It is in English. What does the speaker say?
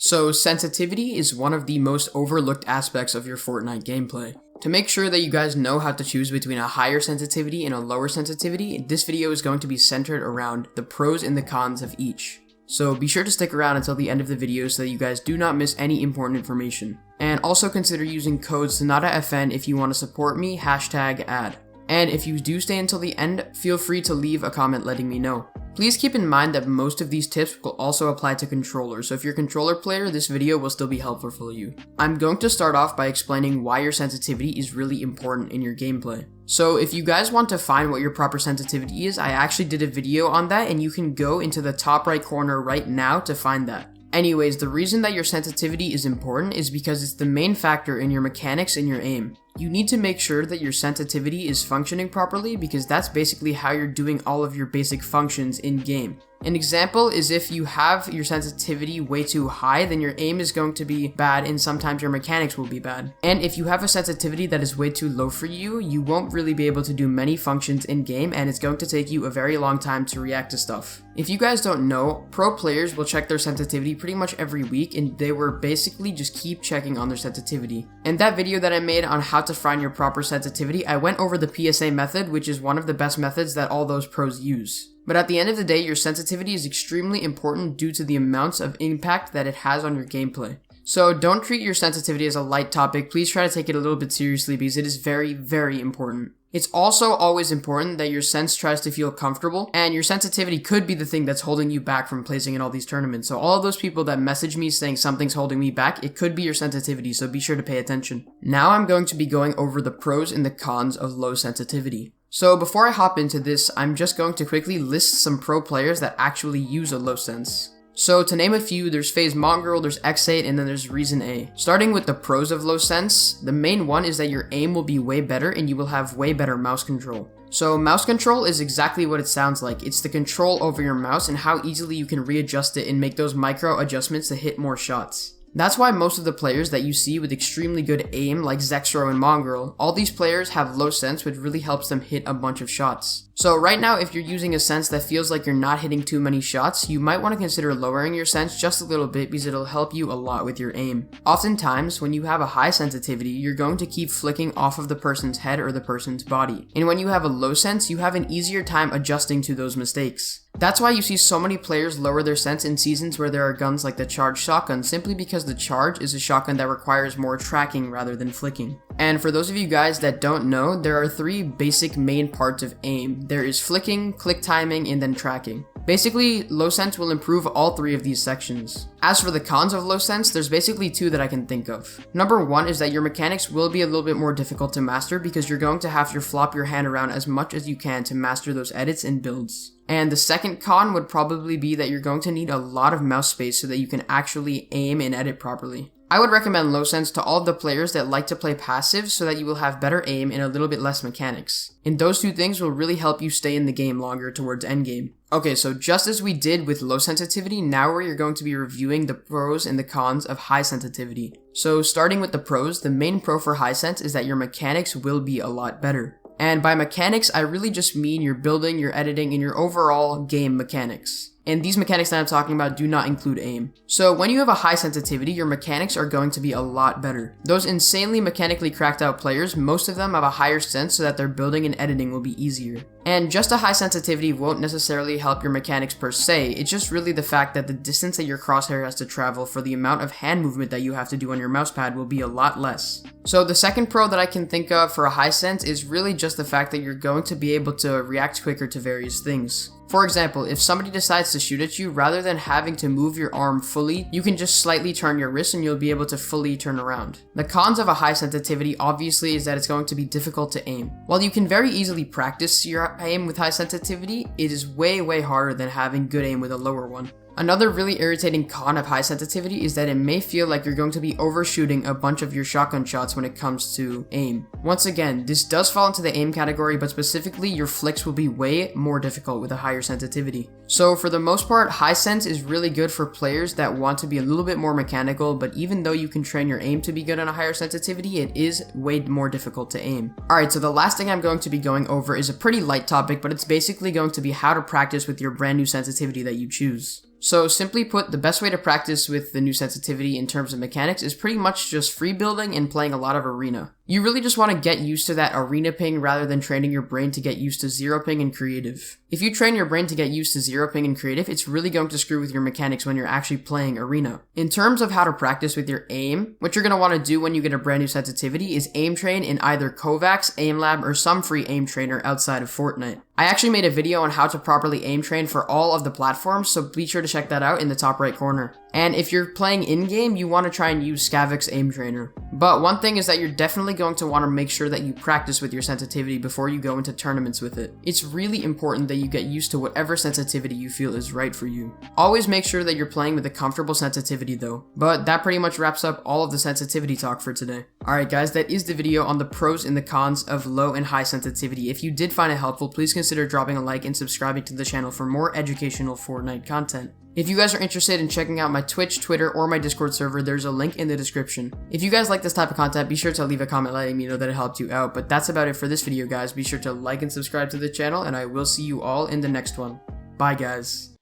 So sensitivity is one of the most overlooked aspects of your Fortnite gameplay. To make sure that you guys know how to choose between a higher sensitivity and a lower sensitivity, this video is going to be centered around the pros and the cons of each. So be sure to stick around until the end of the video so that you guys do not miss any important information. And also consider using code SonataFN if you want to support me, #ad. And if you do stay until the end, feel free to leave a comment letting me know. Please keep in mind that most of these tips will also apply to controllers, so if you're a controller player, this video will still be helpful for you. I'm going to start off by explaining why your sensitivity is really important in your gameplay. So if you guys want to find what your proper sensitivity is, I actually did a video on that and you can go into the top right corner right now to find that. Anyways, the reason that your sensitivity is important is because it's the main factor in your mechanics and your aim. You need to make sure that your sensitivity is functioning properly because that's basically how you're doing all of your basic functions in game. An example is if you have your sensitivity way too high, then your aim is going to be bad and sometimes your mechanics will be bad. And if you have a sensitivity that is way too low for you, you won't really be able to do many functions in game and it's going to take you a very long time to react to stuff. If you guys don't know, pro players will check their sensitivity pretty much every week and they were basically just keep checking on their sensitivity. And that video that I made on how to find your proper sensitivity, I went over the PSA method, which is one of the best methods that all those pros use. But at the end of the day, your sensitivity is extremely important due to the amounts of impact that it has on your gameplay. So don't treat your sensitivity as a light topic, please try to take it a little bit seriously because it is very, very important. It's also always important that your sense tries to feel comfortable, and your sensitivity could be the thing that's holding you back from placing in all these tournaments. So all of those people that message me saying something's holding me back, it could be your sensitivity, so be sure to pay attention. Now I'm going to be going over the pros and the cons of low sensitivity. So before I hop into this, I'm just going to quickly list some pro players that actually use a low sense. So to name a few, there's FaZe Mongrel, there's X8, and then there's Reason A. Starting with the pros of low sense, the main one is that your aim will be way better and you will have way better mouse control. So mouse control is exactly what it sounds like. It's the control over your mouse and how easily you can readjust it and make those micro adjustments to hit more shots. That's why most of the players that you see with extremely good aim, like Zexro and Mongrel, all these players have low sense, which really helps them hit a bunch of shots. So right now, if you're using a sense that feels like you're not hitting too many shots, you might want to consider lowering your sense just a little bit because it'll help you a lot with your aim. Oftentimes, when you have a high sensitivity, you're going to keep flicking off of the person's head or the person's body. And when you have a low sense, you have an easier time adjusting to those mistakes. That's why you see so many players lower their sense in seasons where there are guns like the charged shotgun, simply because the charge is a shotgun that requires more tracking rather than flicking. And for those of you guys that don't know, there are three basic main parts of aim. There is flicking, click timing, and then tracking. Basically, low sense will improve all three of these sections. As for the cons of low sense, there's basically two that I can think of. Number one is that your mechanics will be a little bit more difficult to master because you're going to have to flop your hand around as much as you can to master those edits and builds. And the second con would probably be that you're going to need a lot of mouse space so that you can actually aim and edit properly. I would recommend low sense to all of the players that like to play passive so that you will have better aim and a little bit less mechanics. And those two things will really help you stay in the game longer towards endgame. Okay, so just as we did with low sensitivity, now we're going to be reviewing the pros and the cons of high sensitivity. So starting with the pros, the main pro for high sense is that your mechanics will be a lot better. And by mechanics, I really just mean your building, your editing, and your overall game mechanics. And these mechanics that I'm talking about do not include aim. So when you have a high sensitivity, your mechanics are going to be a lot better. Those insanely mechanically cracked out players, most of them have a higher sense so that their building and editing will be easier. And just a high sensitivity won't necessarily help your mechanics per se, it's just really the fact that the distance that your crosshair has to travel for the amount of hand movement that you have to do on your mousepad will be a lot less. So the second pro that I can think of for a high sense is really just the fact that you're going to be able to react quicker to various things. For example, if somebody decides to shoot at you, rather than having to move your arm fully, you can just slightly turn your wrist and you'll be able to fully turn around. The cons of a high sensitivity obviously is that it's going to be difficult to aim. While you can very easily practice your aim with high sensitivity, it is way harder than having good aim with a lower one. Another really irritating con of high sensitivity is that it may feel like you're going to be overshooting a bunch of your shotgun shots when it comes to aim. Once again, this does fall into the aim category, but specifically your flicks will be way more difficult with a higher sensitivity. So for the most part, high sense is really good for players that want to be a little bit more mechanical, but even though you can train your aim to be good on a higher sensitivity, it is way more difficult to aim. Alright, so the last thing I'm going to be going over is a pretty light topic, but it's basically going to be how to practice with your brand new sensitivity that you choose. So simply put, the best way to practice with the new sensitivity in terms of mechanics is pretty much just free building and playing a lot of arena. You really just want to get used to that arena ping rather than training your brain to get used to zero ping and creative. If you train your brain to get used to zero ping and creative, it's really going to screw with your mechanics when you're actually playing arena. In terms of how to practice with your aim, what you're going to want to do when you get a brand new sensitivity is aim train in either Kovacs, AimLab, or some free aim trainer outside of Fortnite. I actually made a video on how to properly aim train for all of the platforms, so be sure to check that out in the top right corner. And if you're playing in-game, you want to try and use Skavix Aim Trainer. But one thing is that you're definitely going to want to make sure that you practice with your sensitivity before you go into tournaments with it. It's really important that you get used to whatever sensitivity you feel is right for you. Always make sure that you're playing with a comfortable sensitivity though. But that pretty much wraps up all of the sensitivity talk for today. Alright guys, that is the video on the pros and the cons of low and high sensitivity. If you did find it helpful, please consider dropping a like and subscribing to the channel for more educational Fortnite content. If you guys are interested in checking out my Twitch, Twitter, or my Discord server, there's a link in the description. If you guys like this type of content, be sure to leave a comment letting me know that it helped you out. But that's about it for this video, guys. Be sure to like and subscribe to the channel, and I will see you all in the next one. Bye, guys.